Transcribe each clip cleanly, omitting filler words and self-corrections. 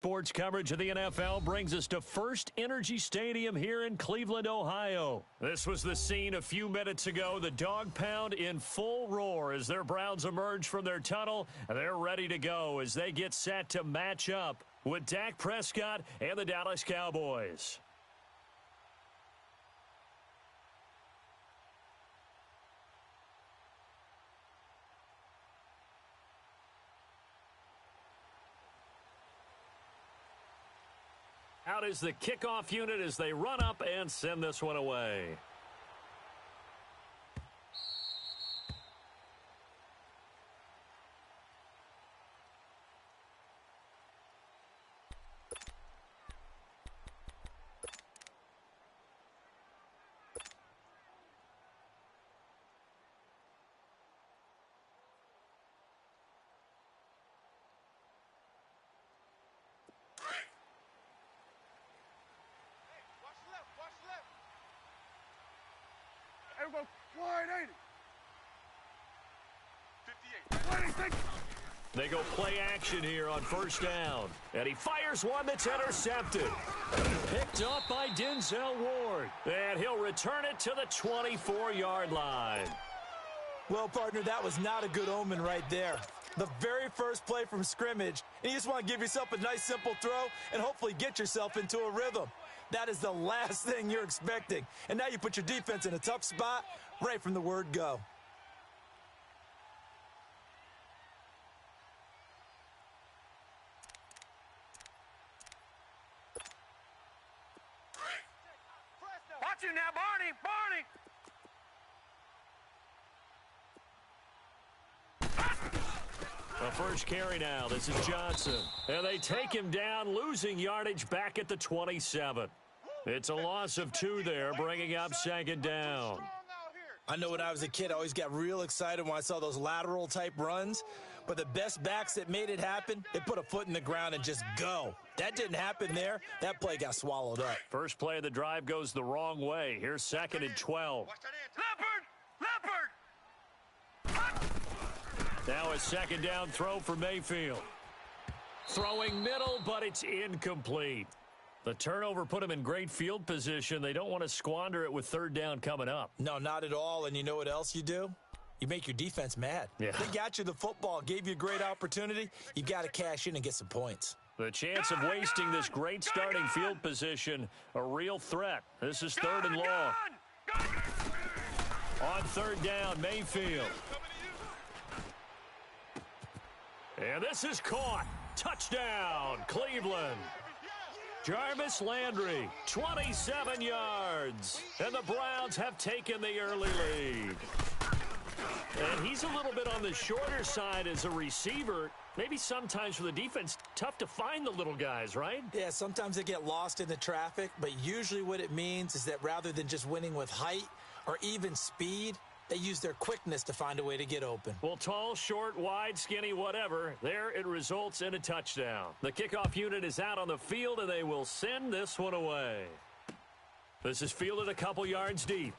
Sports coverage of the NFL brings us to First Energy Stadium here in Cleveland, Ohio. This was the scene a few minutes ago. The dog pound in full roar as their Browns emerge from their tunnel. They're ready to go as they get set to match up with Dak Prescott and the Dallas Cowboys. Out is the kickoff unit as they run up and send this one away. Everyone, wide 80. 58. 26. They go play action here on first down. And he fires one that's intercepted. Picked up by Denzel Ward. And he'll return it to the 24-yard line. Well, partner, that was not a good omen right there. The very first play from scrimmage, and you just want to give yourself a nice, simple throw and hopefully get yourself into a rhythm. That is the last thing you're expecting. And now you put your defense in a tough spot right from the word go. Watch you now, Barney! Barney! The first carry now. This is Johnson. And they take him down, losing yardage back at the 27. It's a loss of 2 there, bringing up second down. I know when I was a kid, I always got real excited when I saw those lateral-type runs. But the best backs that made it happen, they put a foot in the ground and just go. That didn't happen there. That play got swallowed up. First play of the drive goes the wrong way. Here's second and 12. Leopard! Leopard! Now a second down throw for Mayfield. Throwing middle, but it's incomplete. The turnover put him in great field position. They don't want to squander it with third down coming up. No, not at all. And you know what else you do? You make your defense mad. Yeah. They got you the football, gave you a great opportunity. You got to cash in and get some points. The chance of wasting this great starting field position, a real threat. This is third and long. On third down, Mayfield. And this is caught. Touchdown, Cleveland. Jarvis Landry, 27 yards. And the Browns have taken the early lead. And he's a little bit on the shorter side as a receiver. Maybe sometimes for the defense, tough to find the little guys, right? Yeah, sometimes they get lost in the traffic, but usually what it means is that rather than just winning with height or even speed, they use their quickness to find a way to get open. Well, tall, short, wide, skinny, whatever, there it results in a touchdown. The kickoff unit is out on the field, and they will send this one away. This is fielded a couple yards deep.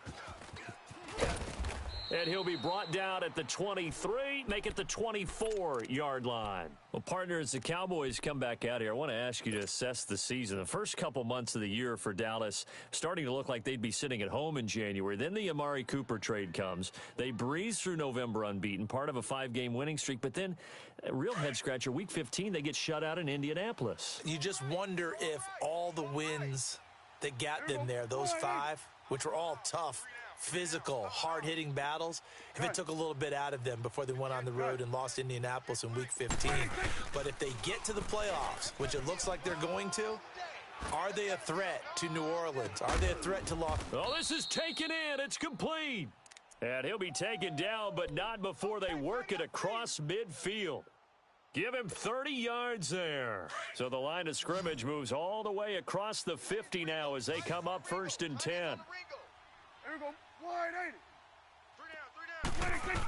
And he'll be brought down at the 23, make it the 24-yard line. Well, partner, as the Cowboys come back out here, I want to ask you to assess the season. The first couple months of the year for Dallas starting to look like they'd be sitting at home in January. Then the Amari Cooper trade comes. They breeze through November unbeaten, part of a 5-game winning streak. But then, a real head-scratcher, Week 15, they get shut out in Indianapolis. You just wonder if all the wins that got them there, those 5, which were all tough, physical, hard-hitting battles, if it took a little bit out of them before they went on the road and lost Indianapolis in Week 15. But if they get to the playoffs, which it looks like they're going to, are they a threat to New Orleans? Are they a threat to Los? Oh, this is taken in. It's complete. And he'll be taken down, but not before they work it across midfield. Give him 30 yards there. So the line of scrimmage moves all the way across the 50 now as they come up first and 10. Here we go. Wide 80. 3 down. 26.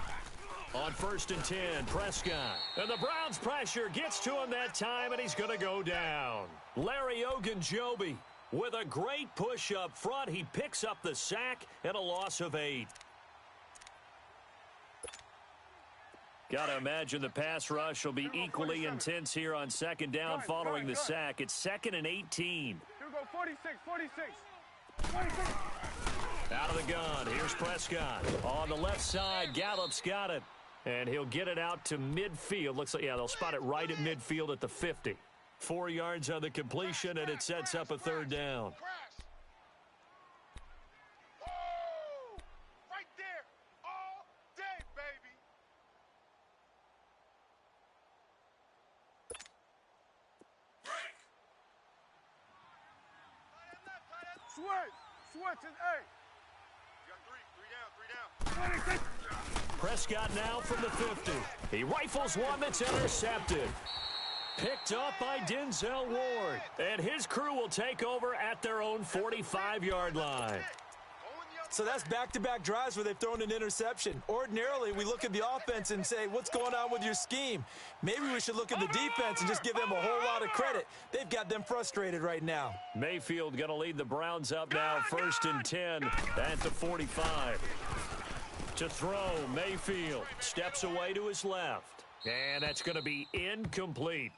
On first and 10, Prescott. And the Browns' pressure gets to him that time, and he's going to go down. Larry Ogunjobi with a great push up front. He picks up the sack and a loss of 8. Got to imagine the pass rush will be equally intense here on second down following the sack. It's 2nd and 18. Here we go, 46. Out of the gun, here's Prescott. On the left side, Gallup's got it. And he'll get it out to midfield. Looks like, yeah, they'll spot it right at midfield at the 50. 4 yards on the completion, and it sets up a third down. Right there, all day, baby. Switch is A. You got 3 down. 26. Prescott now from the 50. He rifles one that's intercepted. Picked up by Denzel Ward. And his crew will take over at their own 45-yard line. So that's back-to-back drives where they've thrown an interception. Ordinarily, we look at the offense and say, what's going on with your scheme? Maybe we should look at the defense and just give them a whole lot of credit. They've got them frustrated right now. Mayfield going to lead the Browns up now, 1st and 10 at the 45. To throw, Mayfield steps away to his left. And that's going to be incomplete.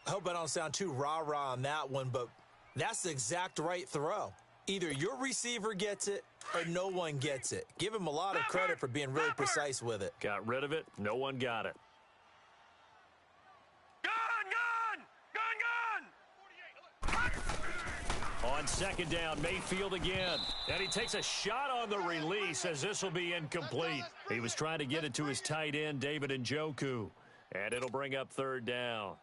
I hope I don't sound too rah-rah on that one, but that's the exact right throw. Either your receiver gets it or no one gets it. Give him a lot of credit for being really precise with it. Got rid of it. No one got it. On second down, Mayfield again. And he takes a shot on the release as this will be incomplete. He was trying to get it to his tight end, David Njoku. And it'll bring up third down.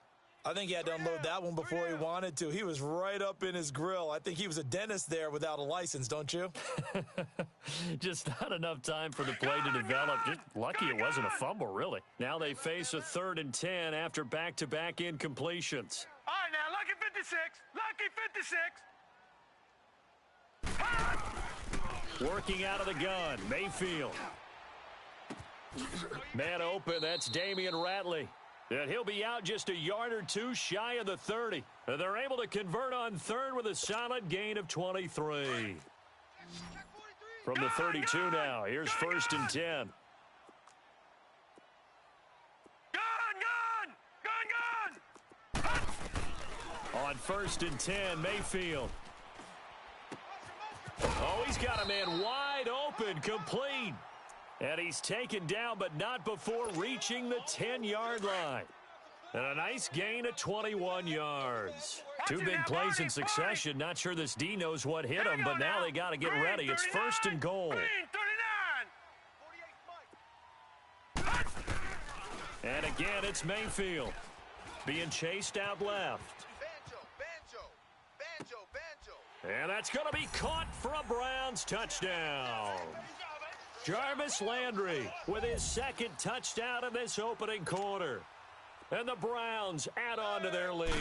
I think he had to unload that one before he wanted to. He was right up in his grill. I think he was a dentist there without a license, don't you? Just not enough time for the play to develop. Just lucky it wasn't a fumble, really. Now they face a 3rd and 10 after back-to-back incompletions. All right, now, lucky 56. Working out of the gun, Mayfield. Man open, that's Damian Ratley. And he'll be out just a yard or two shy of the 30. And they're able to convert on 3rd with a solid gain of 23. From the 32 now, here's 1st and 10. On 1st and 10, Mayfield. Oh, he's got a man wide open, complete. And he's taken down, but not before reaching the 10-yard line. And a nice gain of 21 yards. 2 big plays in succession. Not sure this D knows what hit him, but now they got to get ready. It's 1st and goal. And again, it's Mayfield being chased out left. And that's going to be caught for a Browns touchdown. Jarvis Landry with his 2nd touchdown in this opening quarter. And the Browns add on to their lead.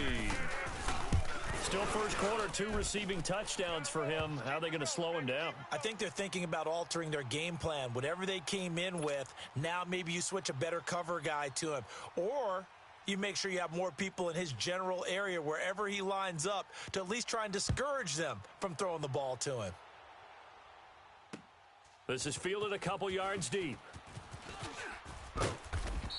Still first quarter, 2 receiving touchdowns for him. How are they going to slow him down? I think they're thinking about altering their game plan. Whatever they came in with, now maybe you switch a better cover guy to him. Or you make sure you have more people in his general area wherever he lines up to at least try and discourage them from throwing the ball to him. This is fielded a couple yards deep.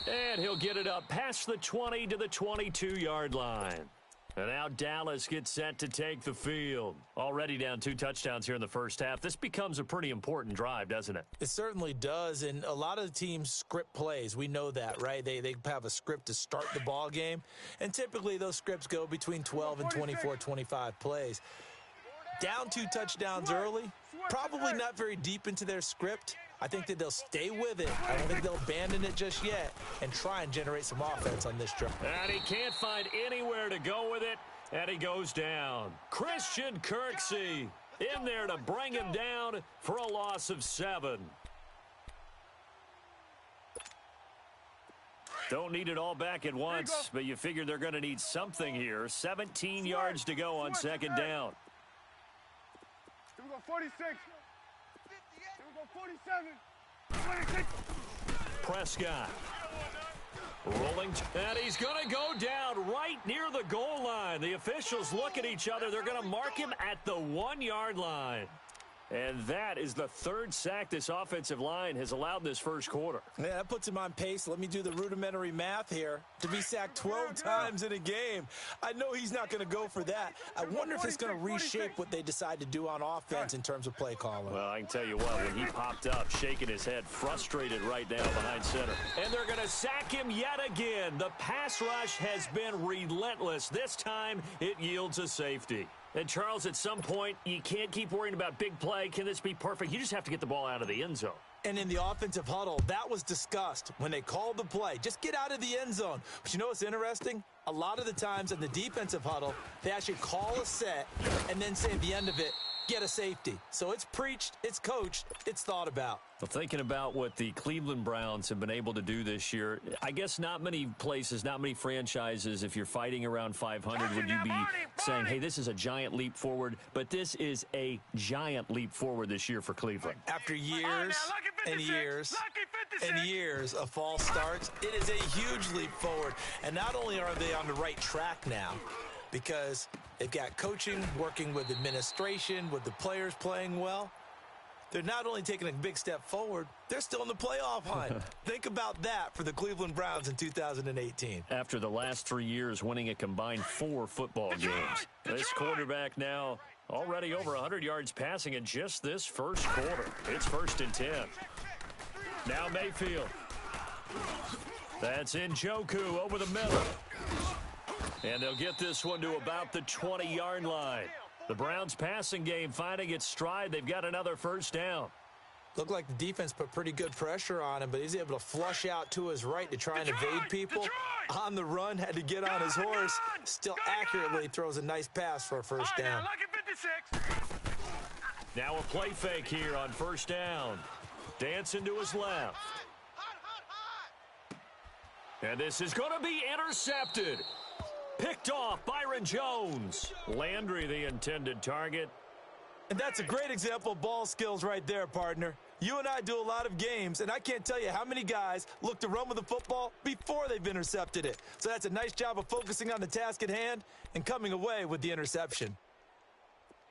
And he'll get it up past the 20 to the 22-yard line. And now Dallas gets set to take the field. Already down 2 touchdowns here in the first half. This becomes a pretty important drive, doesn't it? It certainly does, and a lot of the teams script plays. We know that, right? They have a script to start the ball game, and typically those scripts go between 12 and 24, 25 plays. Down 2 touchdowns early, probably not very deep into their script. I think that they'll stay with it. I don't think they'll abandon it just yet and try and generate some offense on this drive. And he can't find anywhere to go with it, and he goes down. Christian Kirksey in there to bring him down for a loss of 7. Don't need it all back at once, but you figure they're going to need something here. 17 yards to go on second down. Here we go, 46. Here we go, 47. 26. Prescott rolling, and he's going to go down right near the goal line. The officials look at each other. They're going to mark him at the 1-yard line. And that is the third sack this offensive line has allowed this first quarter. Yeah, that puts him on pace. Let me do the rudimentary math here. To be sacked 12 times in a game, I know he's not going to go for that. I wonder if it's going to reshape what they decide to do on offense in terms of play calling. Well, I can tell you what, when he popped up, shaking his head, frustrated right now behind center. And they're going to sack him yet again. The pass rush has been relentless. This time, it yields a safety. And, Charles, at some point, you can't keep worrying about big play. Can this be perfect? You just have to get the ball out of the end zone. And in the offensive huddle, that was discussed when they called the play. Just get out of the end zone. But you know what's interesting? A lot of the times in the defensive huddle, they actually call a set and then say at the end of it, get a safety. So it's preached, it's coached, it's thought about. Well, thinking about what the Cleveland Browns have been able to do this year, I guess not many places, not many franchises, if you're fighting around 500, would you be saying, hey, this is a giant leap forward, but this is a giant leap forward this year for Cleveland. After years and years and years of false starts, it is a huge leap forward. And not only are they on the right track now, because they've got coaching, working with administration, with the players playing well, they're not only taking a big step forward, they're still in the playoff hunt. Think about that for the Cleveland Browns in 2018. After the last 3 years winning a combined 4 football games. This quarterback now already over 100 yards passing in just this first quarter. It's 1st and 10. Now Mayfield. That's Njoku over the middle. And they'll get this one to about the 20-yard line. The Browns passing game finding its stride. They've got another first down. Looked like the defense put pretty good pressure on him, but he's able to flush out to his right to try and evade people. On the run, had to get on his horse. Still accurately throws a nice pass for a first down. Now a play fake here on first down. Dancing to his left. And this is going to be intercepted. Picked off Byron Jones. Landry, the intended target. And that's a great example of ball skills right there, partner. You and I do a lot of games, and I can't tell you how many guys look to run with the football before they've intercepted it. So that's a nice job of focusing on the task at hand and coming away with the interception.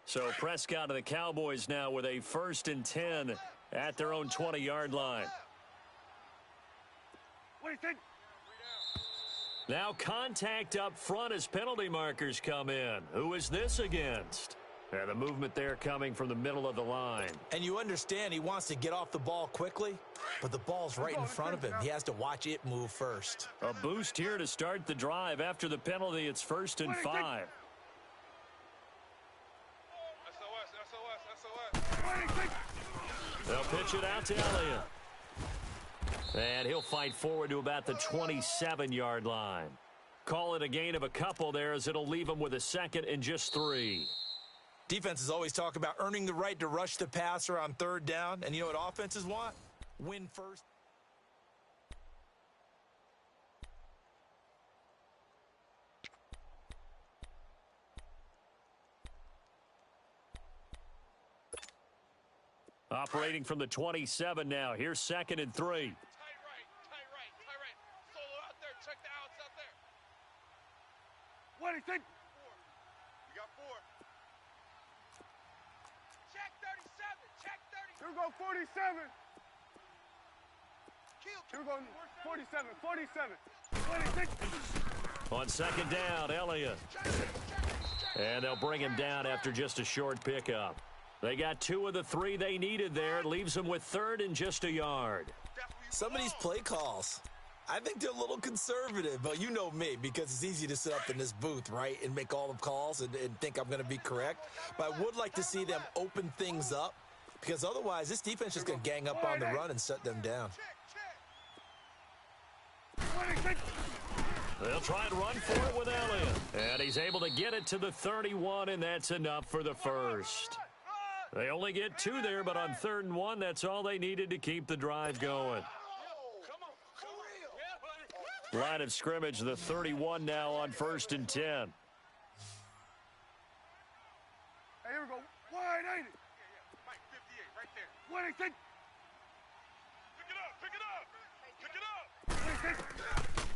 So Prescott of the Cowboys now with a 1st and 10 at their own 20-yard line. What do you think? Now contact up front as penalty markers come in. Who is this against? And the movement there coming from the middle of the line. And you understand he wants to get off the ball quickly, but the ball's right in front of him. He has to watch it move first. A boost here to start the drive. After the penalty, it's 1st and 5. They'll pitch it out to Elliott. And he'll fight forward to about the 27-yard line. Call it a gain of a couple there as it'll leave him with a 2nd and just 3. Defenses always talk about earning the right to rush the passer on 3rd down. And you know what offenses want? Win first. Operating from the 27 now. Here's 2nd and 3. What do you think? 4. You got 4. Check 37. Check 30. Here we go, 47. Here we go, 47, 47. What do you think? On 2nd down, Elliott. And they'll bring him down after just a short pickup. They got 2 of the 3 they needed there. It leaves them with 3rd and just a yard. Some of these play calls, I think they're a little conservative, but you know me, because it's easy to sit up in this booth, right, and make all the calls and think I'm going to be correct. But I would like to see them open things up, because otherwise this defense is going to gang up on the run and shut them down. They'll try and run for it with Elliott. And he's able to get it to the 31, and that's enough for the first. They only get 2 there, but on 3rd and 1, that's all they needed to keep the drive going. Line of scrimmage, the 31 now on 1st and 10. Hey, here we go. Wide, ain't it? Mike, 58, right there. What do you think? Pick it up, pick it up, pick it up. What do you think?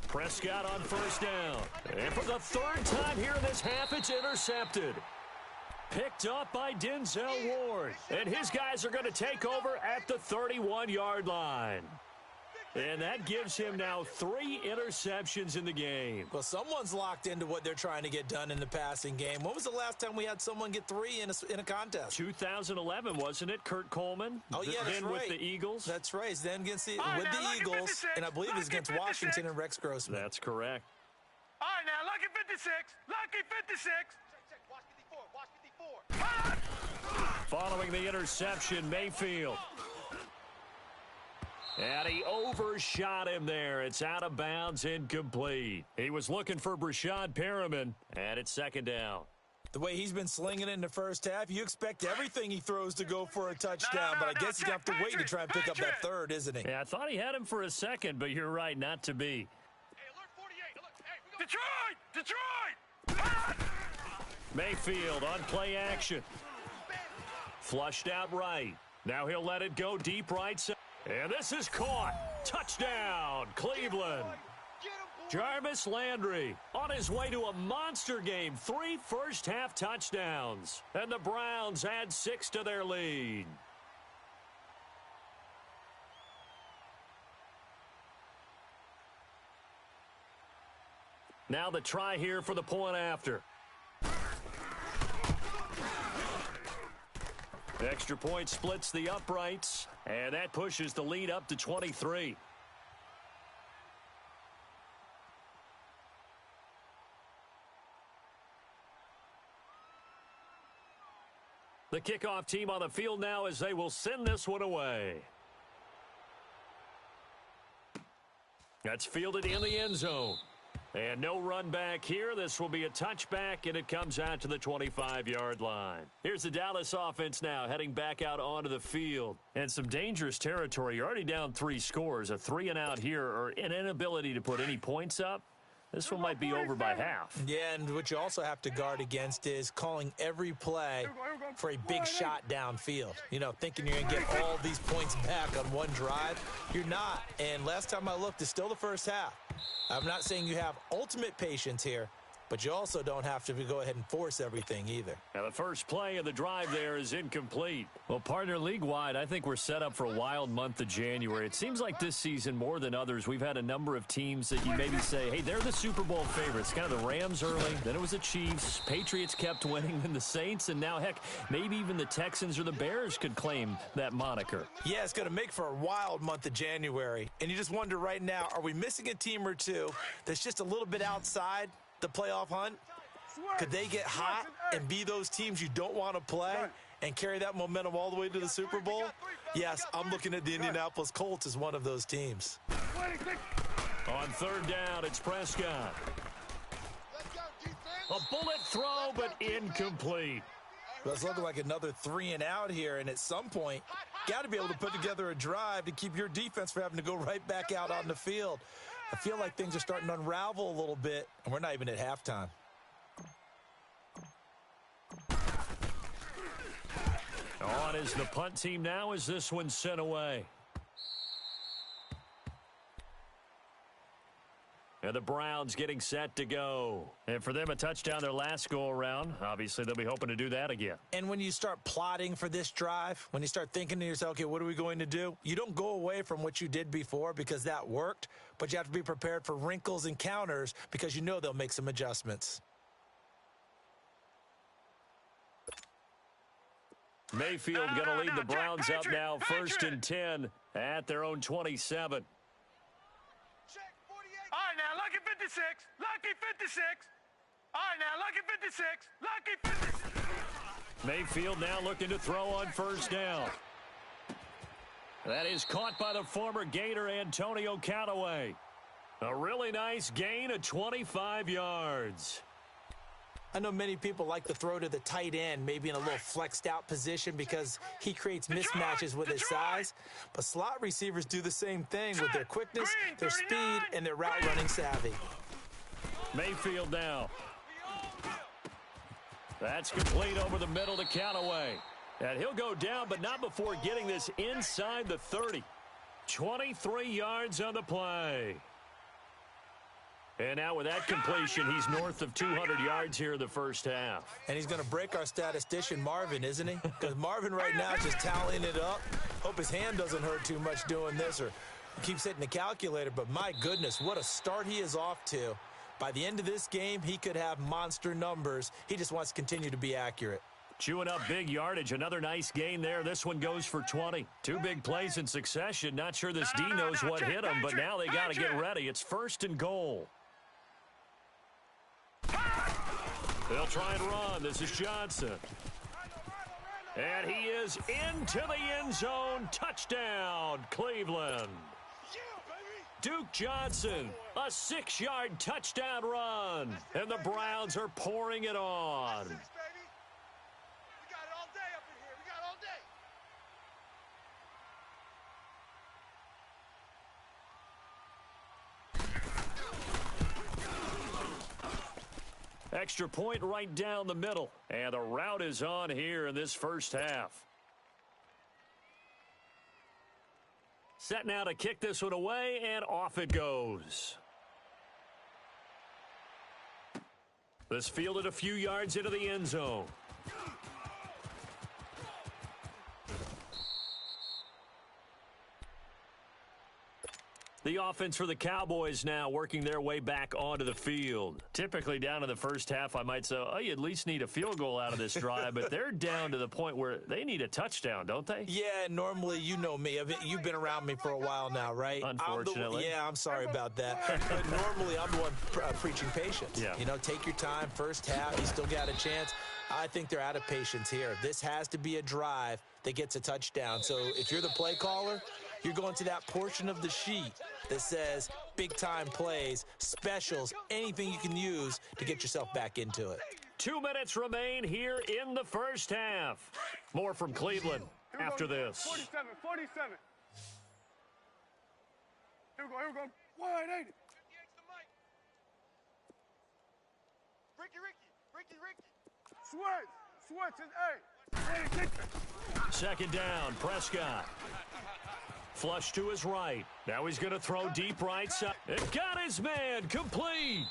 Prescott on 1st down. And for the 3rd time here in this half, it's intercepted. picked up by Denzel Ward. And his guys are going to take over at the 31-yard line. And that gives him now 3 interceptions in the game. Well, someone's locked into what they're trying to get done in the passing game. When was the last time we had someone get 3 in a contest? 2011, wasn't it? Kurt Coleman. Oh, yeah, that's then right. with the Eagles. That's right. Then against the, Right, with now, the Eagles, and I believe it was against 56. Washington and Rex Grossman. That's correct. All right, now, lucky 56. Lucky 56. Watch 54. Following the interception, Mayfield. And he overshot him there. It's out of bounds, incomplete. He was looking for Brashad Perriman, and it's second down. The way he's been slinging it in the first half, you expect everything he throws to go for a touchdown, but I guess he's going to have to wait to try and pick up that third, isn't he? Yeah, I thought he had him for a second, but you're right, not to be. Hey, alert 48. Alert. Hey, we Detroit! Detroit! Mayfield on play action. Flushed out right. Now he'll let it go deep right side. And this is caught. Touchdown, Cleveland. Jarvis Landry on his way to a monster game. 3 first-half touchdowns. And the Browns add 6 to their lead. Now the try here for the point after. Extra point splits the uprights, and that pushes the lead up to 23. The kickoff team on the field now as they will send this one away. That's fielded in the end zone. And no run back here. This will be a touchback, and it comes out to the 25-yard line. Here's the Dallas offense now heading back out onto the field. And some dangerous territory. You're already down 3 scores. A 3-and-out here or an inability to put any points up. This one might be over by half. Yeah, and what you also have to guard against is calling every play for a big shot downfield. You know, thinking you're going to get all these points back on one drive. You're not. And last time I looked, it's still the first half. I'm not saying you have ultimate patience here, but you also don't have to go ahead and force everything either. Now the first play of the drive there is incomplete. Well, partner, league-wide, I think we're set up for a wild month of January. It seems like this season, more than others, we've had a number of teams that you maybe say, hey, they're the Super Bowl favorites. Kind of the Rams early, then it was the Chiefs. Patriots kept winning, then the Saints, and now, heck, maybe even the Texans or the Bears could claim that moniker. Yeah, it's going to make for a wild month of January. And you just wonder right now, are we missing a team or two that's just a little bit outside the playoff hunt? Could they get hot and be those teams you don't want to play and carry that momentum all the way to the Super Bowl? Yes, I'm looking at the Indianapolis Colts as one of those teams. On third down, it's Prescott. A bullet throw, but incomplete. Well, it's looking like another 3-and-out here, and at some point, got to be able to put together a drive to keep your defense from having to go right back out on the field. I feel like things are starting to unravel a little bit, and we're not even at halftime. On is the punt team now as this one's sent away. And the Browns getting set to go. And for them, a touchdown their last go-around. Obviously, they'll be hoping to do that again. And when you start plotting for this drive, when you start thinking to yourself, okay, what are we going to do? You don't go away from what you did before because that worked, but you have to be prepared for wrinkles and counters because you know they'll make some adjustments. Mayfield going to lead the Browns up now, 1st and 10 at their own 27. All right, now, lucky 56. Lucky 56. All right, now, lucky 56. Lucky 56. Mayfield now looking to throw on first down. That is caught by the former Gator Antonio Callaway. A really nice gain of 25 yards. I know many people like to throw to the tight end, maybe in a little flexed out position because he creates mismatches with his size. But slot receivers do the same thing with their quickness, their speed, and their route running savvy. Mayfield now. That's complete over the middle to Callaway. And he'll go down, but not before getting this inside the 30. 23 yards on the play. And now with that completion, he's north of 200 yards here in the first half. And he's going to break our statistician, Marvin, isn't he? Because Marvin right now is just tallying it up. Hope his hand doesn't hurt too much doing this or keeps hitting the calculator. But my goodness, what a start he is off to. By the end of this game, he could have monster numbers. He just wants to continue to be accurate. Chewing up big yardage. Another nice gain there. This one goes for 20. Two big plays in succession. Not sure this D knows what hit him, but now they got to get ready. It's 1st and goal. They'll try and run. This is Johnson. And he is into the end zone. Touchdown, Cleveland. Duke Johnson, a 6-yard touchdown run. And the Browns are pouring it on. Extra point right down the middle. And the route is on here in this first half. Set now to kick this one away, and off it goes. This fielded a few yards into the end zone. The offense for the Cowboys now working their way back onto the field. Typically down in the first half, I might say, oh, you at least need a field goal out of this drive, but they're down to the point where they need a touchdown, don't they? Yeah, normally, you know me. You've been around me for a while now, right? Unfortunately. I'm sorry about that. But normally, I'm the one preaching patience. Yeah. You know, take your time. First half, you still got a chance. I think they're out of patience here. This has to be a drive that gets a touchdown. So if you're the play caller, you're going to that portion of the sheet that says big-time plays, specials, anything you can use to get yourself back into it. 2 minutes remain here in the first half. More from Cleveland after this. 47. Here we go. Wide 80. Ricky. Switch is 8. Second down, Prescott. Flush to his right. Now he's going to throw deep right side. It got his man complete.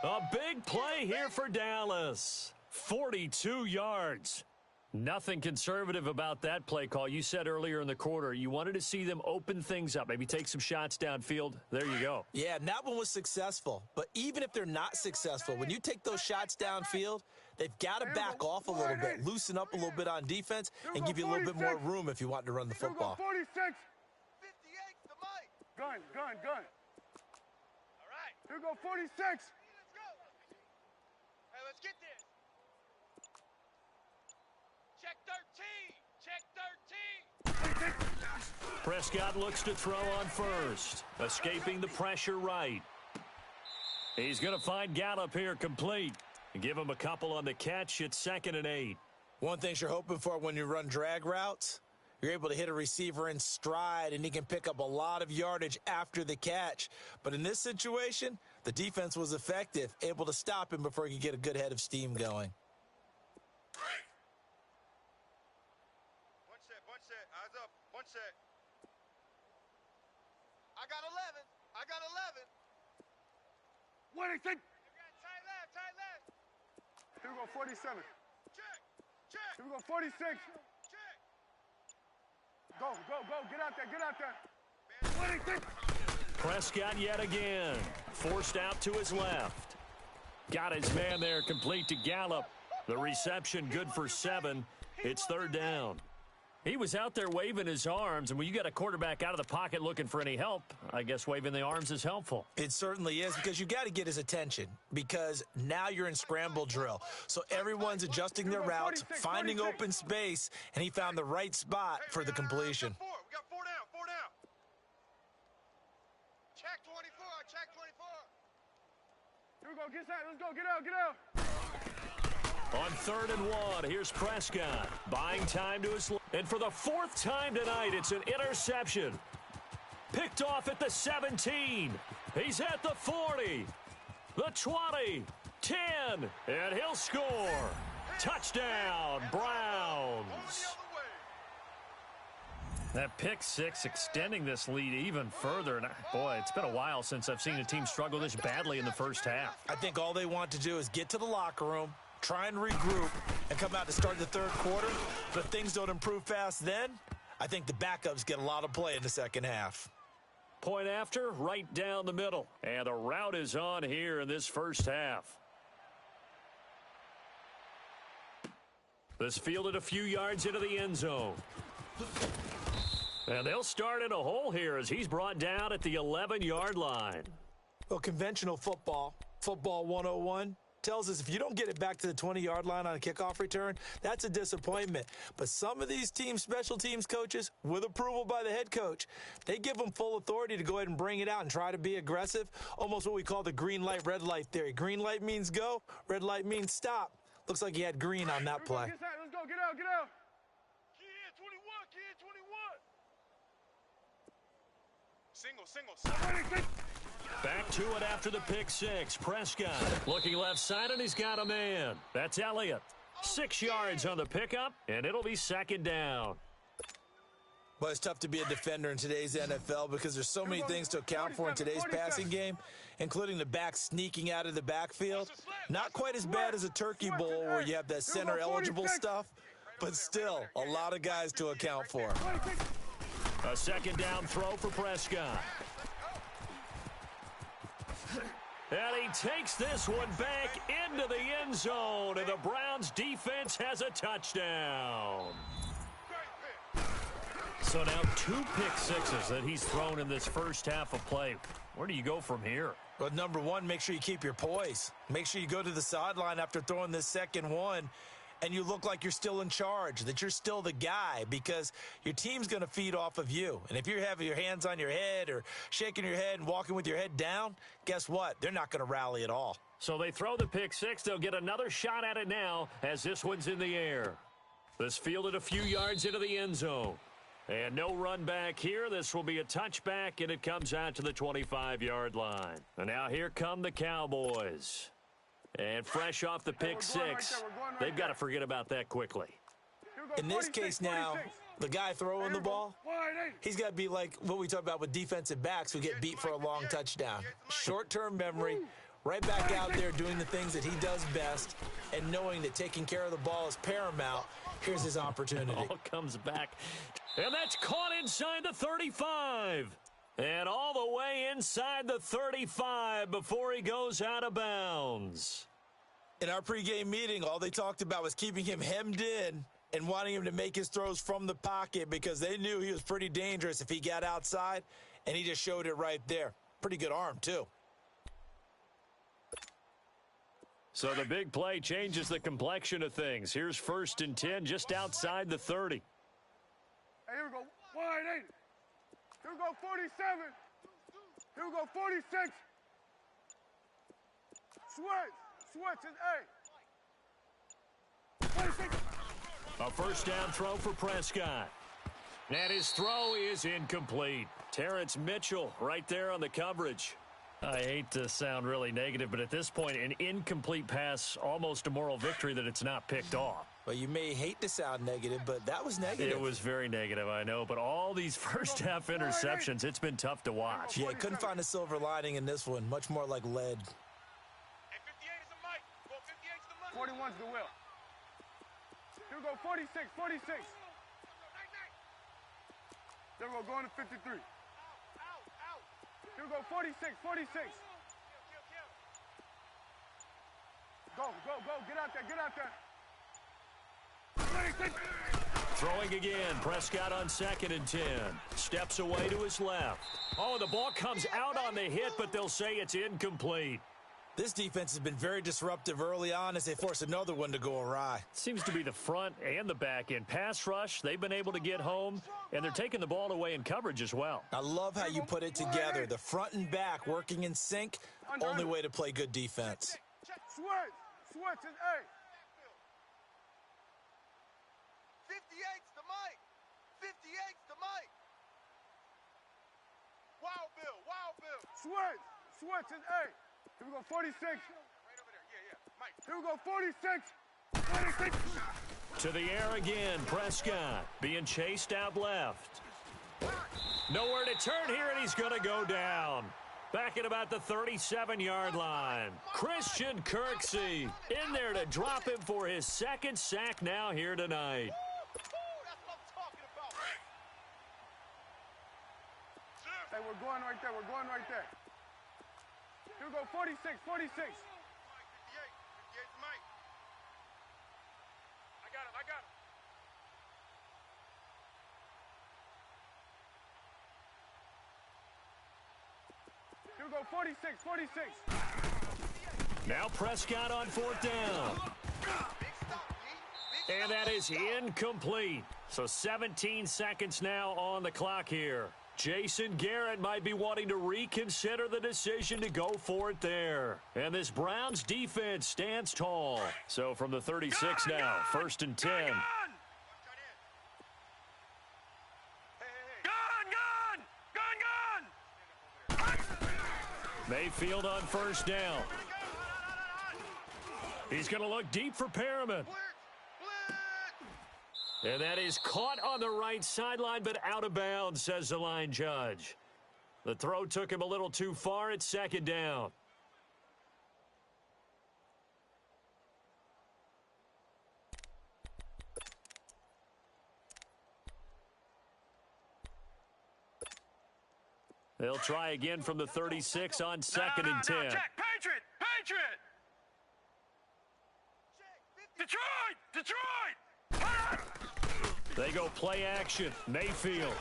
A big play here for Dallas. 42 yards. Nothing conservative about that play call. You said earlier in the quarter you wanted to see them open things up, maybe take some shots downfield. There you go. Yeah, and that one was successful. But even if they're not successful, when you take those shots downfield, they've got to back off a little bit, loosen up a little bit on defense, and give you a little bit more room if you want to run the football. 46. 58 to Mike. Gun. All right. Here we go, 46. Let's go. Hey, let's get this. Check 13. Prescott looks to throw on first. Escaping the pressure right. He's going to find Gallup here complete. Give him a couple on the catch. It's 2nd and 8. One thing you're hoping for when you run drag routes, you're able to hit a receiver in stride, and he can pick up a lot of yardage after the catch. But in this situation, the defense was effective, able to stop him before he could get a good head of steam going. One set. Eyes up. One set. I got 11. What is it? Tight left. Here we go, 47. Check. Here we go, 46. Check. Go. Get out there. What is it? Prescott yet again. Forced out to his left. Got his man there complete to Gallup. The reception good for 7. It's 3rd down. He was out there waving his arms, and when you got a quarterback out of the pocket looking for any help, I guess waving the arms is helpful. It certainly is, because you got to get his attention, because now you're in scramble drill. So everyone's adjusting their routes, finding open space, and he found the right spot for the completion. We got 4 down. Check 24. Here we go, let's go, get out. On 3rd and 1, here's Prescott. Buying time to his left. And for the 4th time tonight, it's an interception. Picked off at the 17. He's at the 40. The 20. 10. And he'll score. Touchdown, Browns. That pick six extending this lead even further. And boy, it's been a while since I've seen a team struggle this badly in the first half. I think all they want to do is get to the locker room, try and regroup, and come out to start the third quarter. But if things don't improve fast then, I think the backups get a lot of play in the second half. Point after, right down the middle. And the route is on here in this first half. This fielded a few yards into the end zone. And they'll start in a hole here as he's brought down at the 11-yard line. Well, conventional football 101, tells us if you don't get it back to the 20-yard line on a kickoff return, that's a disappointment. But some of these special teams coaches, with approval by the head coach, they give them full authority to go ahead and bring it out and try to be aggressive, almost what we call the green light, red light theory. Green light means go, red light means stop. Looks like he had green on that play. Let's go, get out, get out. Kid 21, kid 21. Single. Back to it after the pick six. Prescott looking left side, and he's got a man. That's Elliott. 6 yards on the pickup, and it'll be second down. But it's tough to be a defender in today's NFL because there's so many things to account for in today's passing game, including the back sneaking out of the backfield. Not quite as bad as a turkey bowl where you have that center-eligible stuff, but still a lot of guys to account for. A second down throw for Prescott. And he takes this one back into the end zone, and the Browns defense has a touchdown. So now 2 pick sixes that he's thrown in this first half of play. Where do you go from here? Well, number one, make sure you keep your poise. Make sure you go to the sideline after throwing this second one, and you look like you're still in charge, that you're still the guy, because your team's going to feed off of you. And if you're having your hands on your head or shaking your head and walking with your head down, guess what? They're not going to rally at all. So they throw the pick six. They'll get another shot at it now as this one's in the air. This fielded a few yards into the end zone. And no run back here. This will be a touchback, and it comes out to the 25-yard line. And now here come the Cowboys. And fresh off the pick six, they've got to forget about that quickly. In this case now, the guy throwing the ball, he's got to be like what we talk about with defensive backs who get beat for a long touchdown. Short-term memory, right back out there doing the things that he does best, and knowing that taking care of the ball is paramount. Here's his opportunity. Ball comes back, and that's caught inside the 35. And all the way inside the 35 before he goes out of bounds. In our pregame meeting, all they talked about was keeping him hemmed in and wanting him to make his throws from the pocket because they knew he was pretty dangerous if he got outside, and he just showed it right there. Pretty good arm, too. So the big play changes the complexion of things. Here's 1st and 10 just outside the 30. Hey, here we go. Wide 8. Here we go, 47. Here we go, 46. Switch is 8. 26. A first down throw for Prescott. And his throw is incomplete. Terrence Mitchell right there on the coverage. I hate to sound really negative, but at this point, an incomplete pass, almost a moral victory that it's not picked off. Well, you may hate to sound negative, but that was negative. It was very negative, I know. But all these first half interceptions, it's been tough to watch. Yeah, couldn't find a silver lining in this one. Much more like lead. Hey, 58 is the mic. Well, 58 is the money. 41's the will. Here we go, 46. There we go, going to 53. Here we go, 46. Go, get out there. Throwing again, Prescott on 2nd and 10. Steps away to his left. Oh, the ball comes out on the hit, but they'll say it's incomplete. This defense has been very disruptive early on as they force another one to go awry. Seems to be the front and the back end. Pass rush, they've been able to get home, and they're taking the ball away in coverage as well. I love how you put it together. The front and back working in sync, only way to play good defense. Switch is 8. 58's the mic. 58's the mic. Wild Bill. Switch is 8. Here we go, 46. Right over there. Yeah. Mike. Here we go, 46. To the air again, Prescott being chased out left. Nowhere to turn here, and he's going to go down. Back at about the 37-yard line. Christian Kirksey in there to drop him for his second sack now here tonight. Hey, we're going right there. We're going right there. Here we go, 46, 46. 58, 58's Mike. I got him, I got him. Here we go, 46, 46. Now Prescott on fourth down. And that is incomplete. So 17 seconds now on the clock here. Jason Garrett might be wanting to reconsider the decision to go for it there. And this Browns defense stands tall. So from the 36 now, first and 10. Mayfield on first down. He's going to look deep for Perriman. And that is caught on the right sideline, but out of bounds, says the line judge. The throw took him a little too far at second down. They'll try again from the 36 on second and 10. Jack, Patriot! Patriot! Detroit! They go play action. Mayfield.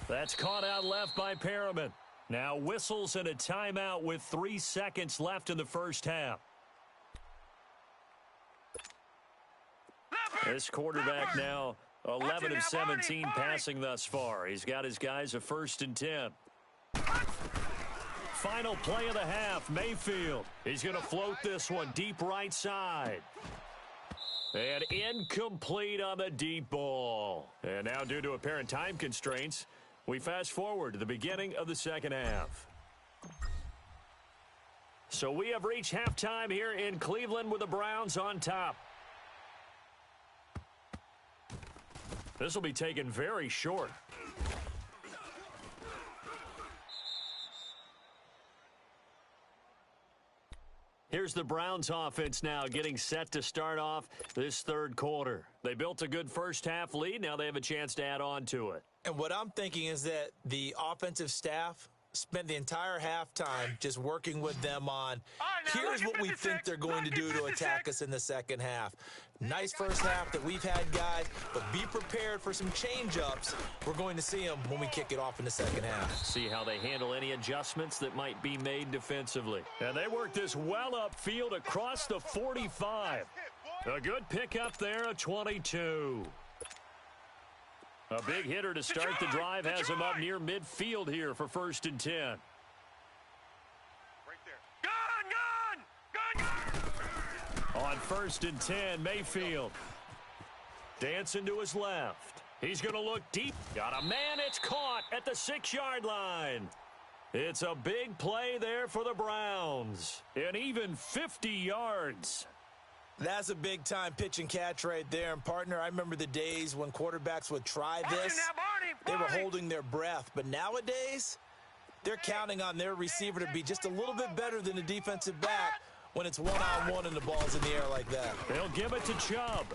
That's caught out left by Perriman. Now whistles and a timeout with 3 seconds left in the first half. This quarterback now 11 of 17 passing thus far. He's got his guys a first and 10. Final play of the half, Mayfield. He's going to float this one deep right side. And incomplete on the deep ball. And now due to apparent time constraints, we fast forward to the beginning of the second half. So we have reached halftime here in Cleveland with the Browns on top. This will be taken very short. Here's the Browns offense now getting set to start off this third quarter. They built a good first half lead. Now they have a chance to add on to it. And what I'm thinking is that the offensive staff spent the entire halftime just working with them on, here's what we think they're going to do to attack us in the second half. Nice first half that we've had, guys, but be prepared for some change-ups. We're going to see them when we kick it off in the second half. See how they handle any adjustments that might be made defensively. And they work this well upfield across the 45. A good pickup there, a 22. A big hitter to start the drive has him up near midfield here for first and 10. Right there. Gun! On first and 10, Mayfield. Dancing to his left. He's going to look deep. Got a man. It's caught at the 6-yard line. It's a big play there for the Browns. And even 50 yards. That's a big-time pitch and catch right there. And, partner, I remember the days when quarterbacks would try this. They were holding their breath. But nowadays, they're counting on their receiver to be just a little bit better than the defensive back when it's one-on-one and the ball's in the air like that. They'll give it to Chubb.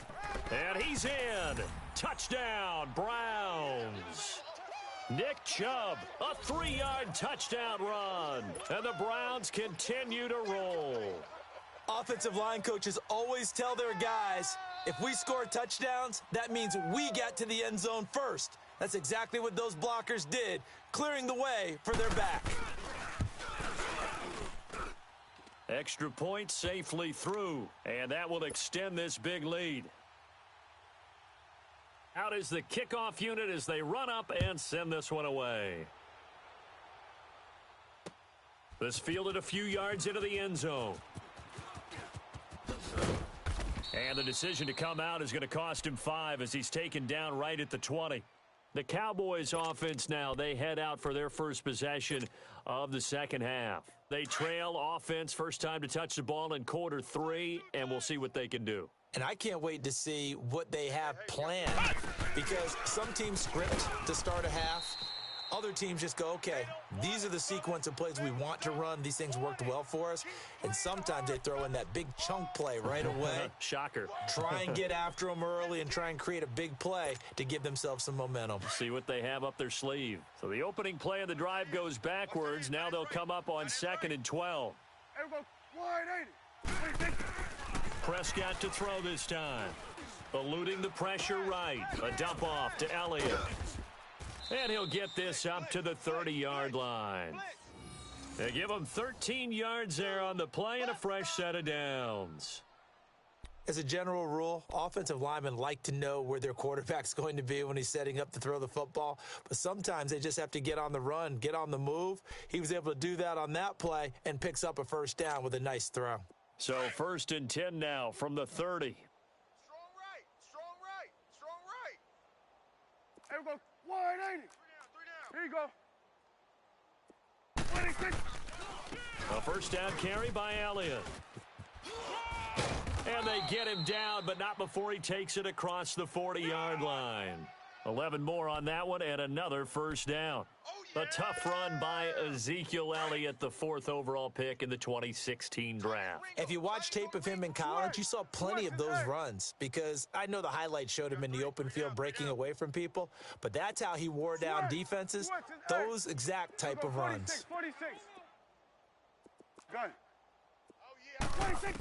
And he's in. Touchdown, Browns. Nick Chubb, a 3-yard touchdown run. And the Browns continue to roll. Offensive line coaches always tell their guys, if we score touchdowns, that means we get to the end zone first. That's exactly what those blockers did, clearing the way for their back. Extra point safely through, and that will extend this big lead. Out is the kickoff unit as they run up and send this one away. This fielded a few yards into the end zone. And the decision to come out is going to cost him 5 as he's taken down right at the 20. The Cowboys offense now, they head out for their first possession of the second half. They trail offense, first time to touch the ball in quarter 3, and we'll see what they can do. And I can't wait to see what they have planned, because some teams script to start a half. Other teams just go, okay, these are the sequence of plays we want to run. These things worked well for us. And sometimes they throw in that big chunk play right away. Shocker. Try and get after them early and try and create a big play to give themselves some momentum. See what they have up their sleeve. So the opening play of the drive goes backwards. Now they'll come up on 2nd and 12. Prescott to throw this time. Eluding the pressure right. A dump off to Elliott. And he'll get this up to the 30-yard line. They give him 13 yards there on the play and a fresh set of downs. As a general rule, offensive linemen like to know where their quarterback's going to be when he's setting up to throw the football. But sometimes they just have to get on the run, get on the move. He was able to do that on that play and picks up a first down with a nice throw. So 1st and 10 now from the 30. Strong right, strong right, strong right. There we go. 180. Here you go. 26. A first down carry by Elliott. And they get him down, but not before he takes it across the 40-yard line. 11 more on that one and another first down. A tough run by Ezekiel Elliott, the 4th overall pick in the 2016 draft. If you watch tape of him in college, you saw plenty of those runs, because I know the highlights showed him in the open field breaking away from people, but that's how he wore down defenses, those exact type of runs. 46. Gun. 26.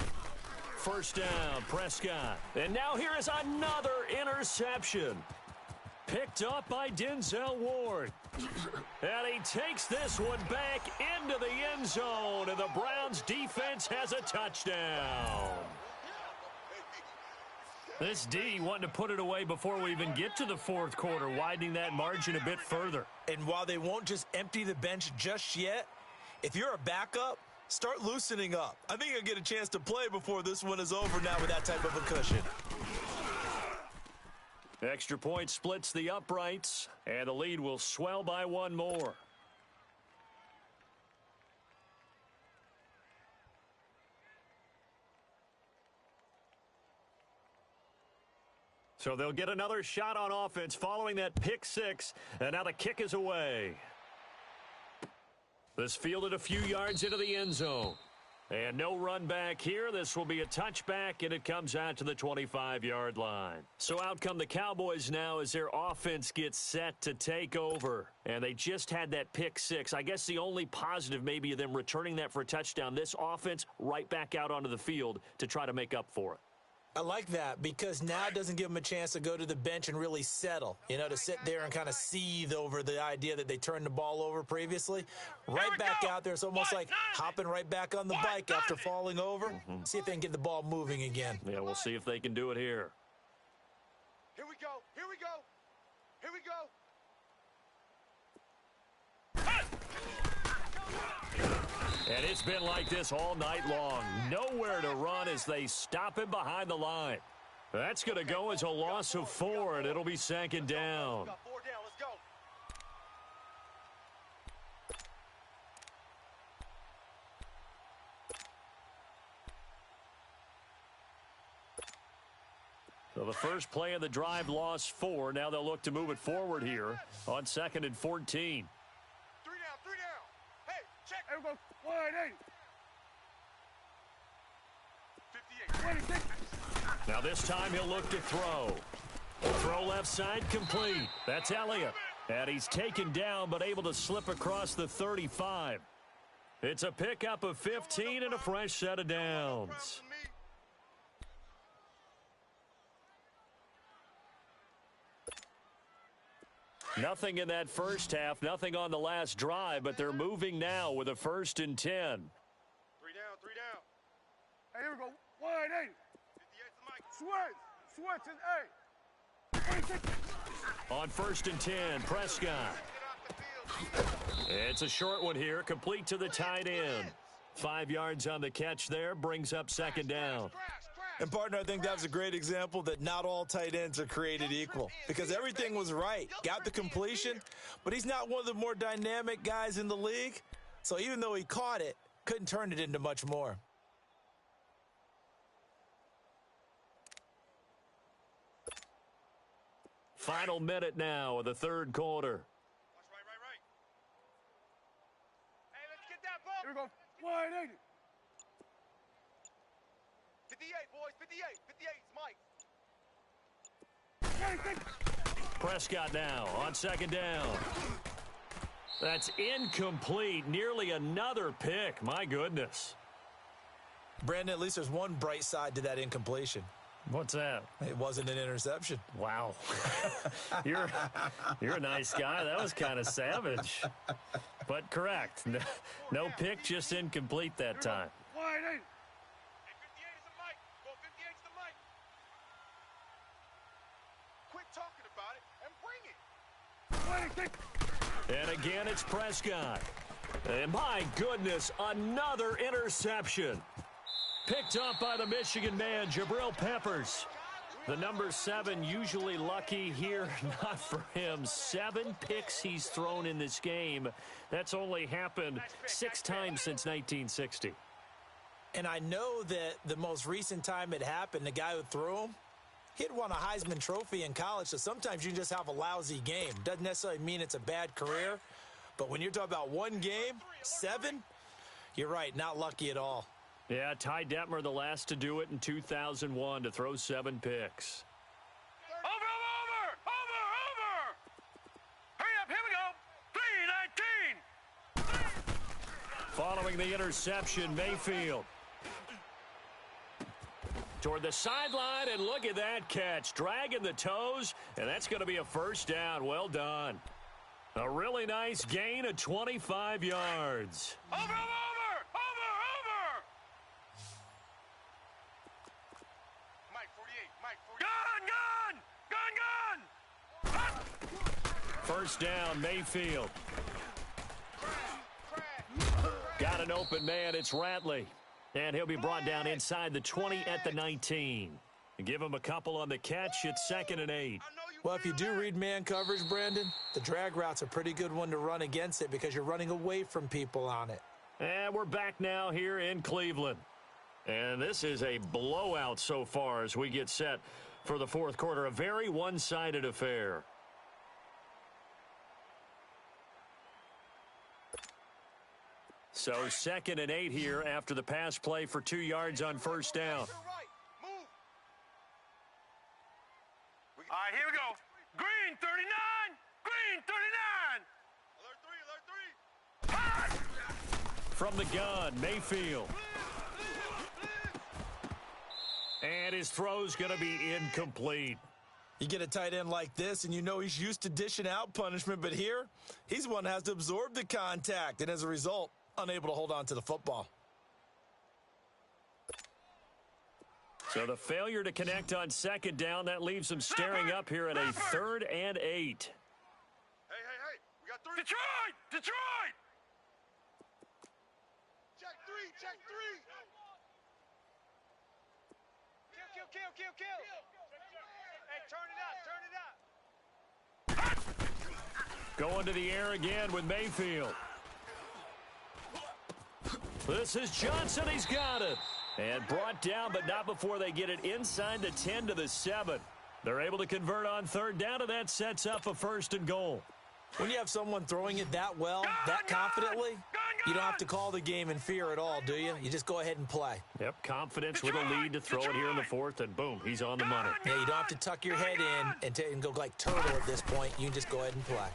First down, Prescott. And now here is another interception. Picked up by Denzel Ward. And he takes this one back into the end zone, and the Browns defense has a touchdown. This D wanting to put it away before we even get to the 4th quarter, widening that margin a bit further. And while they won't just empty the bench just yet, if you're a backup, start loosening up. I think you'll get a chance to play before this one is over now with that type of a cushion. Extra point splits the uprights, and the lead will swell by one more. So they'll get another shot on offense following that pick 6, and now the kick is away. This fielded a few yards into the end zone. And no run back here. This will be a touchback, and it comes out to the 25-yard line. So out come the Cowboys now as their offense gets set to take over. And they just had that pick 6. I guess the only positive maybe of them returning that for a touchdown. This offense right back out onto the field to try to make up for it. I like that, because now it doesn't give them a chance to go to the bench and really settle, to sit there and kind of seethe over the idea that they turned the ball over previously. Right back out there, it's almost like hopping right back on the bike after falling over. See if they can get the ball moving again. Yeah, we'll see if they can do it here. Here we go, here we go, here we go. And it's been like this all night long. Nowhere to run as they stop him behind the line. That's going to go as a loss of 4, and it'll be 2nd down. Got 4 down, let's go. So the first play of the drive lost 4. Now they'll look to move it forward here on 2nd and 14. 3 down, 3 down. Hey, check. There we go. 180. 58. 26. Now this time he'll look to throw. Throw left side complete. That's Elliott. And he's taken down but able to slip across the 35. It's a pickup of 15 and a fresh set of downs. Nothing in that first half, nothing on the last drive, but they're moving now with a 1st and 10. 3 down, 3 down. Hey, here we go. 180. 58's the mic. Switch is 8. 26. On 1st and 10, Prescott. It's a short one here, complete to the tight end. 5 yards on the catch there, brings up 2nd down. Crash. And, partner, I think that was a great example that not all tight ends are created equal because everything was right. Got the completion, but he's not one of the more dynamic guys in the league. So even though he caught it, couldn't turn it into much more. Final minute now of the third quarter. Watch right. Hey, let's get that ball. Here we go. Wide 80. 58, boys. 58. 58's Mike. Prescott now on second down. That's incomplete. Nearly another pick. My goodness. Brandon, at least there's one bright side to that incompletion. What's that? It wasn't an interception. Wow. You're a nice guy. That was kind of savage. But correct. No pick, just incomplete that time. Wide 80. Hey, 58 is the mic. Go 58's the mic. Quit talking about it and bring it. And again, it's Prescott. And my goodness, another interception. Picked up by the Michigan man, Jabril Peppers. The number 7, usually lucky here, not for him. 7 picks he's thrown in this game. That's only happened 6 times since 1960. And I know that the most recent time it happened, the guy who threw him, he'd won a Heisman Trophy in college, so sometimes you just have a lousy game. Doesn't necessarily mean it's a bad career, but when you're talking about one game, 7, you're right, not lucky at all. Yeah, Ty Detmer, the last to do it in 2001, to throw 7 picks. Over! Hurry up, here we go. 3:19. Following the interception, Mayfield. Toward the sideline, and look at that catch. Dragging the toes, and that's going to be a first down. Well done. A really nice gain of 25 yards. Over! Mike 48. Gun! First down, Mayfield. Got an open man. It's Ratley. And he'll be brought down inside the 20 at the 19. Give him a couple on the catch. It's 2nd and 8. Well, if you do read man coverage, Brandon, the drag route's a pretty good one to run against it because you're running away from people on it. And we're back now here in Cleveland. And this is a blowout so far as we get set for the fourth quarter. A very one-sided affair. So 2nd and 8 here after the pass play for 2 yards on first down. All right, here we go. Green 39. From the gun, Mayfield. And his throw's going to be incomplete. You get a tight end like this, and you know he's used to dishing out punishment, but here, he's the one that has to absorb the contact, and as a result, unable to hold on to the football. So the failure to connect on second down, that leaves him staring up here at a 3rd and 8. Hey. We got 3. Detroit! Check 3. Kill. Hey, turn it up. Going to the air again with Mayfield. This is Johnson. He's got it. And brought down, but not before they get it inside the 10 to the 7. They're able to convert on 3rd down, and that sets up a 1st and goal. When you have someone throwing it that well, that confidently, you don't have to call the game in fear at all, do you? You just go ahead and play. Yep, confidence with a lead to throw it here in the 4th, and boom, he's on the money. Yeah, you don't have to tuck your head in and go like turtle at this point. You can just go ahead and play.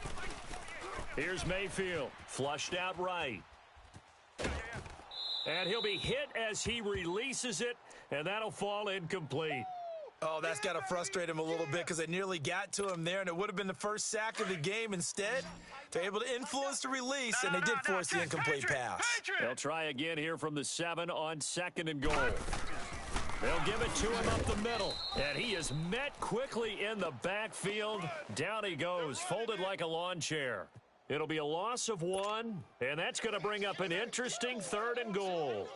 Here's Mayfield, flushed out right. And he'll be hit as he releases it, and that'll fall incomplete. Oh, that's got to frustrate him a little bit because they nearly got to him there, and it would have been the first sack of the game. Instead, they're able to influence the release, and they did force the incomplete pass. They'll try again here from the 7 on 2nd and goal. They'll give it to him up the middle, and he is met quickly in the backfield. Down he goes, folded like a lawn chair. It'll be a loss of 1, and that's going to bring up an interesting 3rd and goal.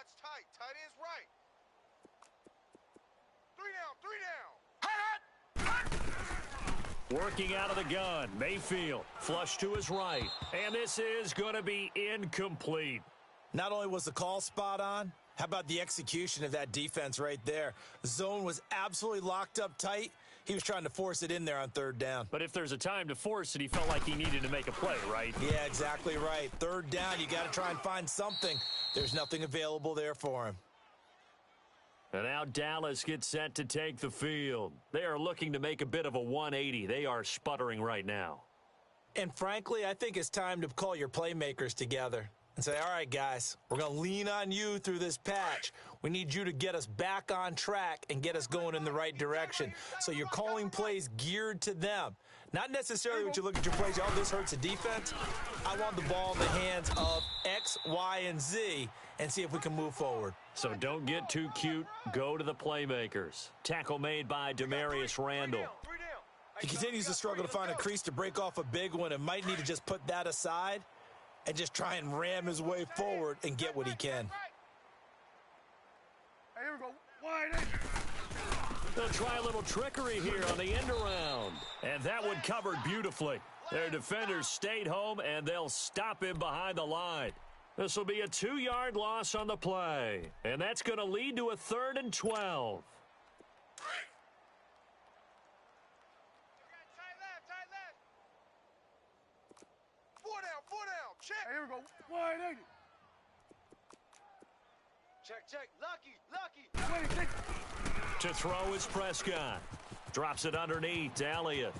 Watch tight. Tight ends right. 3 down, 3 down. Working out of the gun, Mayfield, flush to his right. And this is going to be incomplete. Not only was the call spot on, how about the execution of that defense right there? Zone was absolutely locked up tight. He was trying to force it in there on third down. But if there's a time to force it, he felt like he needed to make a play, right? Yeah, exactly right. Third down, you got to try and find something. There's nothing available there for him. And now Dallas gets set to take the field. They are looking to make a bit of a 180. They are sputtering right now. And frankly, I think it's time to call your playmakers together and say, all right, guys, we're going to lean on you through this patch. We need you to get us back on track and get us going in the right direction. So you're calling plays geared to them. Not necessarily when you look at your plays, oh, this hurts the defense. I want the ball in the hands of X, Y, and Z and see if we can move forward. So don't get too cute. Go to the playmakers. Tackle made by Demarius Randall. He continues to struggle to find a crease to break off a big one and might need to just put that aside and just try and ram his way forward and get what he can. Hey, here we go. Wide. They'll try a little trickery here on the end around. And that one covered beautifully. Their defenders stayed home, and they'll stop him behind the line. This will be a 2-yard loss on the play. And that's going to lead to a 3rd and 12. Four down, check. Hey, here we go. Wide. Check. Lucky. To throw is Prescott. Drops it underneath to Elliott.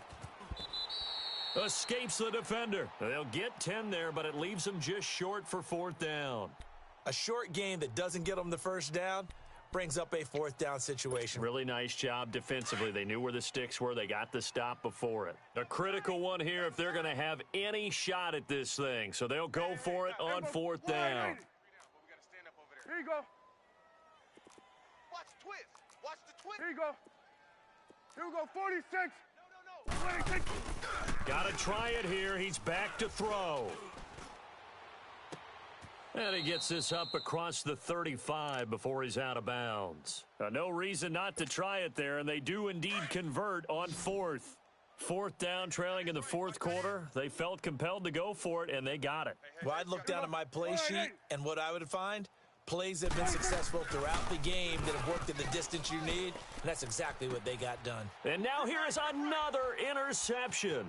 Escapes the defender. They'll get 10 there, but it leaves them just short for 4th down. A short game that doesn't get them the first down brings up a 4th down situation. Really nice job defensively. They knew where the sticks were. They got the stop before it. A critical one here if they're going to have any shot at this thing. So they'll go for it on 4th down. Here you go. Watch the twist. Watch the twist. Here you go. Here we go. 46. No. 26. Got to try it here. He's back to throw. And he gets this up across the 35 before he's out of bounds. No reason not to try it there, and they do indeed convert on 4th. 4th down, trailing in the 4th quarter. They felt compelled to go for it, and they got it. Well, I'd look down at my play sheet, and what I would find, plays have been successful throughout the game that have worked at the distance you need, and that's exactly what they got done. And now here is another interception.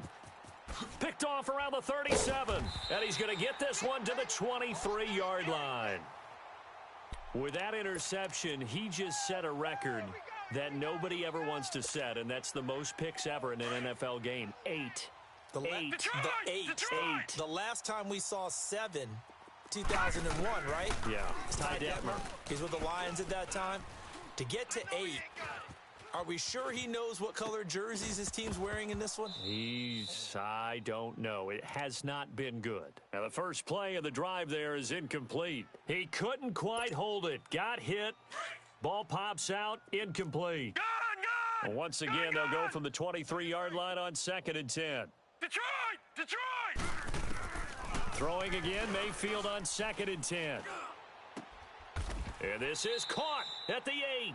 Picked off around the 37, and he's going to get this one to the 23-yard line. With that interception, he just set a record that nobody ever wants to set, and that's the most picks ever in an NFL game. 8. The last time we saw 7, 2001, right? Yeah. Ty Detmer. He's with the Lions at that time. To get to 8, are we sure he knows what color jerseys his team's wearing in this one? I don't know. It has not been good. Now, the first play of the drive there is incomplete. He couldn't quite hold it. Got hit. Ball pops out. Incomplete. And once again, they'll go from the 23-yard line on 2nd and 10. Detroit! Throwing again, Mayfield on 2nd and 10. And this is caught at the 8.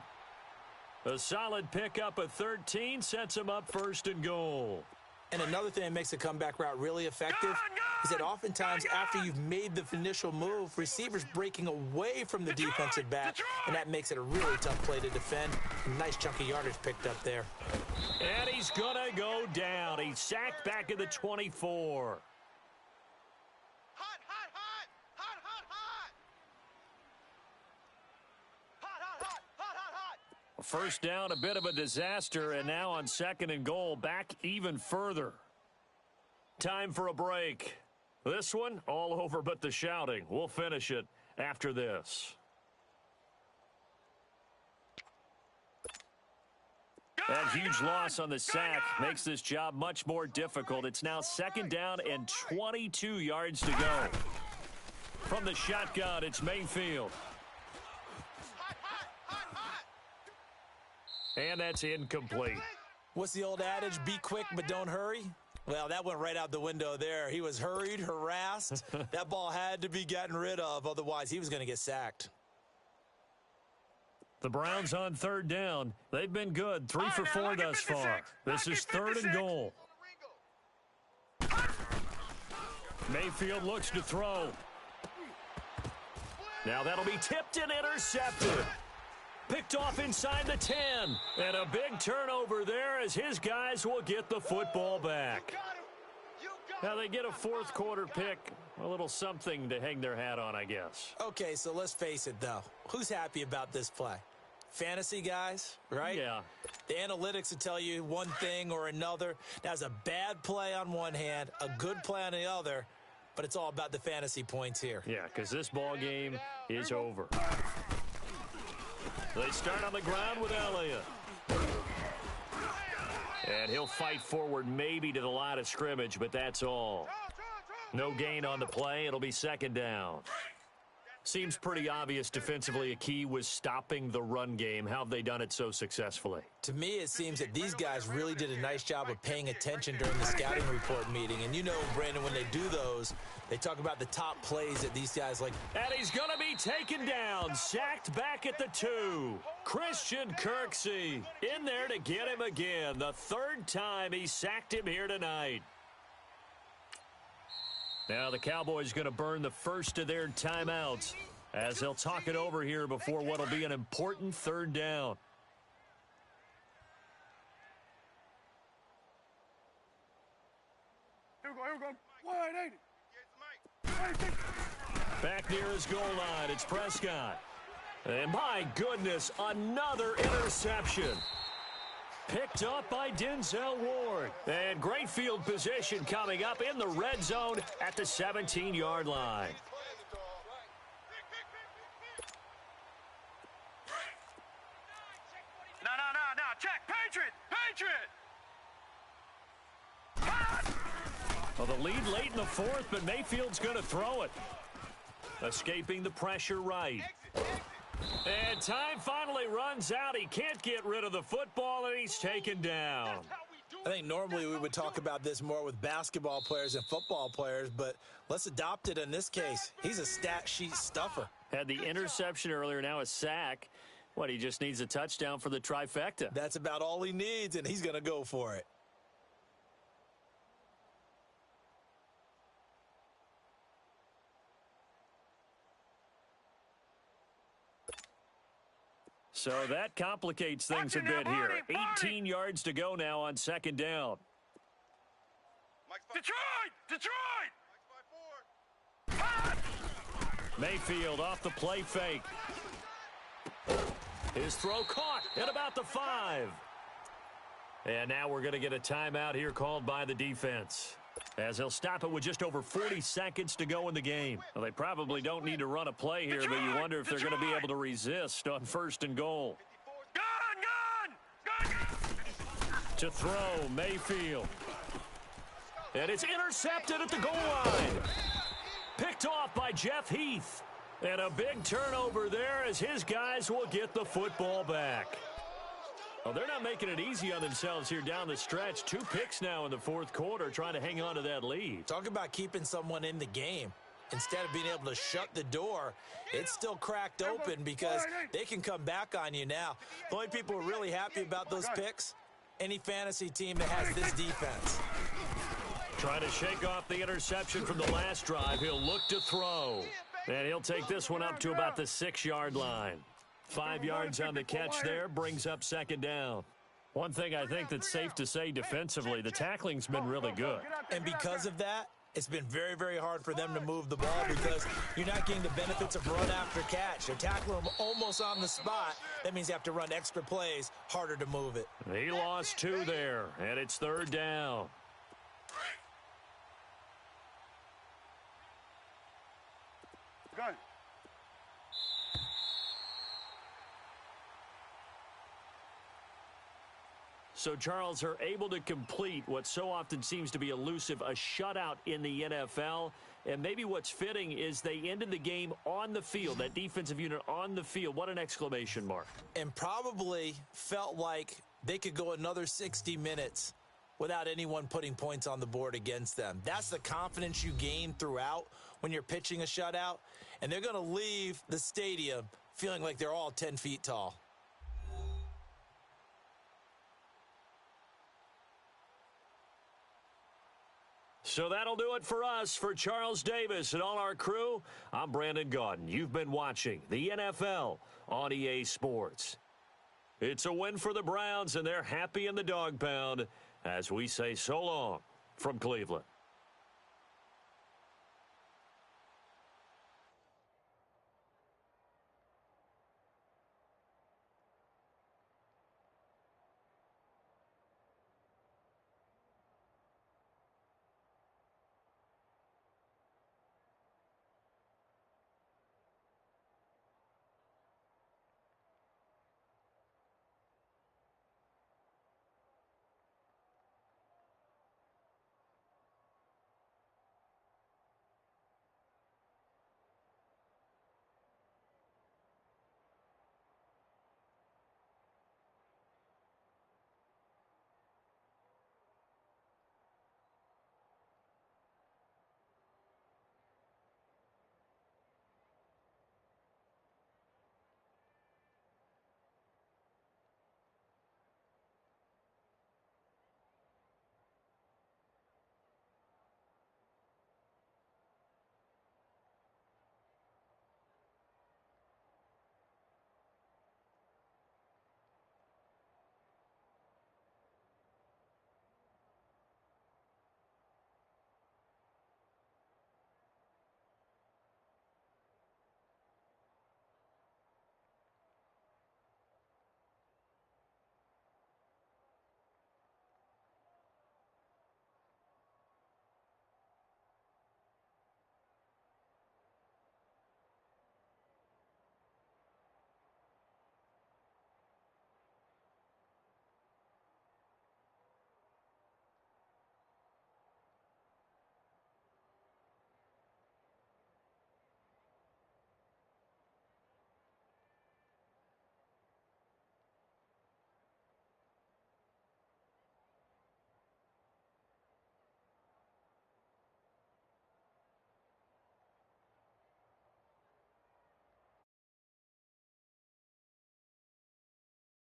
A solid pickup of 13 sets him up 1st and goal. And another thing that makes the comeback route really effective is that oftentimes after you've made the initial move, receivers breaking away from the defensive back, and that makes it a really tough play to defend. A nice chunk of yardage picked up there. And he's going to go down. He's sacked back at the 24. First down, a bit of a disaster, and now on 2nd and goal, back even further. Time for a break. This one, all over but the shouting. We'll finish it after this. That huge loss on the sack makes this job much more difficult. It's now 2nd down and 22 yards to go. From the shotgun, it's Mayfield. And that's incomplete. What's the old adage, be quick but don't hurry? Well, that went right out the window there. He was hurried, harassed. That ball had to be gotten rid of, otherwise he was going to get sacked. The Browns on third down. They've been good, 3 for 4 thus far. This is 3rd and goal. Mayfield looks to throw. Now that'll be tipped and intercepted. Picked off inside the 10. And a big turnover there as his guys will get the football back. Now they get a fourth quarter pick. A little something to hang their hat on, I guess. Okay, so let's face it, though. Who's happy about this play? Fantasy guys, right? Yeah. The analytics will tell you one thing or another. That's a bad play on one hand, a good play on the other, but it's all about the fantasy points here. Yeah, because this ball game is over. They start on the ground with Elliott. And he'll fight forward maybe to the line of scrimmage, but that's all. No gain on the play. It'll be 2nd down. Seems pretty obvious defensively a key was stopping the run game. How have they done it so successfully? To me, it seems that these guys really did a nice job of paying attention during the scouting report meeting. And you know, Brandon, when they do those, they talk about the top plays that these guys like. And he's going to be taken down, sacked back at the 2. Christian Kirksey in there to get him again. The 3rd time he sacked him here tonight. Now the Cowboys going to burn the first of their timeouts as they'll talk it over here before what will be an important 3rd down. Here we go. 180. Back near his goal line, it's Prescott. And my goodness, another interception. Picked up by Denzel Ward. And great field position coming up in the red zone at the 17-yard line. No. Check. Patriot. Well, the lead late in the 4th, but Mayfield's going to throw it. Escaping the pressure right. And time finally runs out. He can't get rid of the football, and he's taken down. I think normally we would talk about this more with basketball players and football players, but let's adopt it in this case. He's a stat sheet stuffer. Had the interception earlier, now a sack. What, he just needs a touchdown for the trifecta. That's about all he needs, and he's going to go for it. So that complicates things a bit here. 18 yards to go now on 2nd down. Detroit! Mayfield off the play fake. His throw caught at about the 5. And now we're going to get a timeout here called by the defense, as they'll stop it with just over 40 seconds to go in the game. Well, they probably don't need to run a play here, but you wonder if they're going to be able to resist on 1st and goal. Gun! To throw, Mayfield. And it's intercepted at the goal line. Picked off by Jeff Heath. And a big turnover there as his guys will get the football back. Well, they're not making it easy on themselves here down the stretch. 2 picks now in the 4th quarter trying to hang on to that lead. Talk about keeping someone in the game. Instead of being able to shut the door, it's still cracked open because they can come back on you now. The only people who are really happy about those picks, any fantasy team that has this defense. Trying to shake off the interception from the last drive. He'll look to throw. And he'll take this one up to about the 6-yard line. 5 yards on the catch there, brings up 2nd down. One thing I think that's safe to say defensively, the tackling's been really good. And because of that, it's been very, very hard for them to move the ball because you're not getting the benefits of run after catch. They're tackling them almost on the spot. That means you have to run extra plays, harder to move it. He lost 2 there, and it's 3rd down. Gun. So, Charles, are able to complete what so often seems to be elusive, a shutout in the NFL. And maybe what's fitting is they ended the game on the field, that defensive unit on the field. What an exclamation mark. And probably felt like they could go another 60 minutes without anyone putting points on the board against them. That's the confidence you gain throughout when you're pitching a shutout. And they're going to leave the stadium feeling like they're all 10 feet tall. So that'll do it for us. For Charles Davis and all our crew, I'm Brandon Gaudin. You've been watching the NFL on EA Sports. It's a win for the Browns, and they're happy in the dog pound as we say so long from Cleveland.